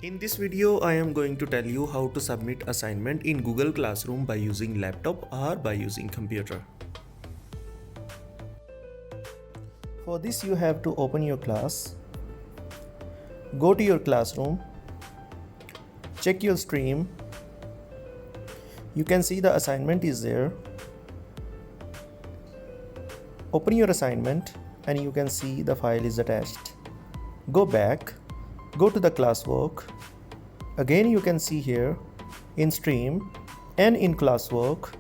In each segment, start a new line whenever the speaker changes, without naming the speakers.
In this video, I am going to tell you how to submit assignment in Google Classroom by using laptop or by using computer. For this, you have to open your class, go to your classroom, check your stream. You can see the assignment is there. Open your assignment and you can see the file is attached. Go back, go to the classwork. Again you can see here in stream and in classwork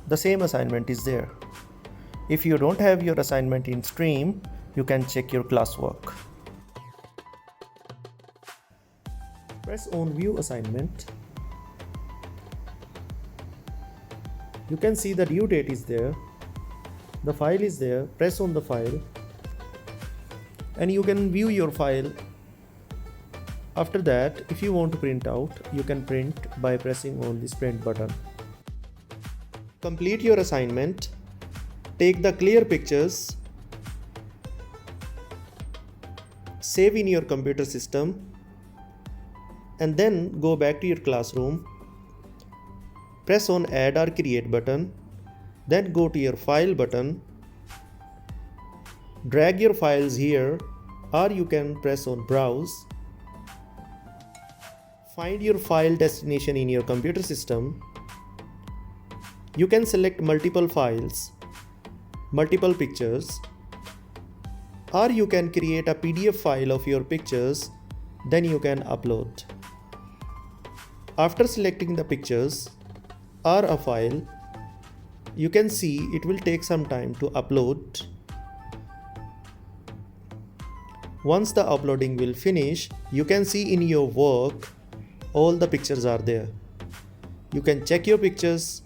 the same assignment is there. If you don't have your assignment in stream, you can check your classwork. Press on view assignment. You can see the due date is there. The file is there. Press on the file and you can view your file. After that, if you want to print out, you can print by pressing on this print button. Complete your assignment. Take the clear pictures. Save in your computer system and then go back to your classroom. Press on add or create button. Then go to your file button. Drag your files here or you can press on browse. Find your file destination in your computer system. You can select multiple files, multiple pictures, or you can create a PDF file of your pictures, then you can upload. After selecting the pictures or a file, you can see it will take some time to upload. Once the uploading will finish, you can see in your work all the pictures are there. You can check your pictures.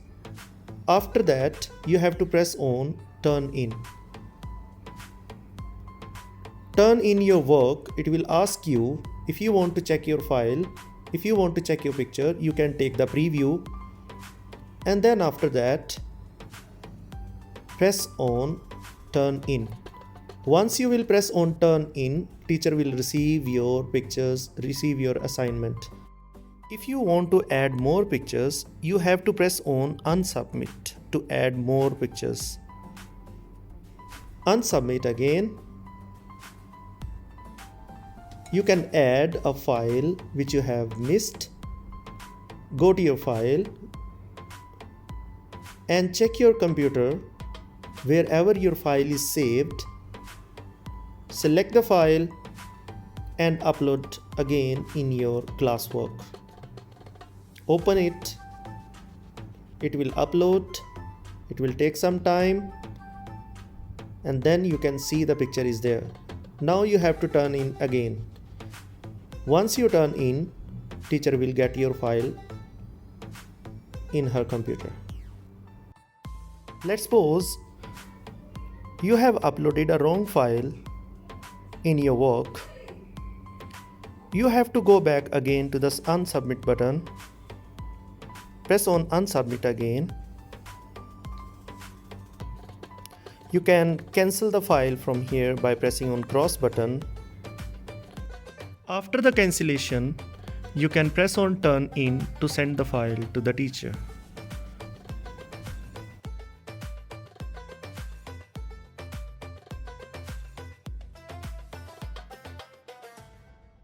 After that, you have to press on turn in. Turn in your work. It will ask you if you want to check your file. If you want to check your picture, you can take the preview. And then after that, press on turn in. Once you will press on turn in, teacher will receive your pictures, receive your assignment. If you want to add more pictures, you have to press on unsubmit to add more pictures. Unsubmit again. You can add a file which you have missed. Go to your file and check your computer wherever your file is saved. Select the file and upload again in your classwork. Open it. It will upload. It will take some time and then you can see the picture is there. Now you have to turn in again. Once you turn in, teacher will get your file in her computer. Let's suppose you have uploaded a wrong file in your work. You have to go back again to the unsubmit button. Press on unsubmit again. You can cancel the file from here by pressing on cross button. After the cancellation, you can press on turn in to send the file to the teacher.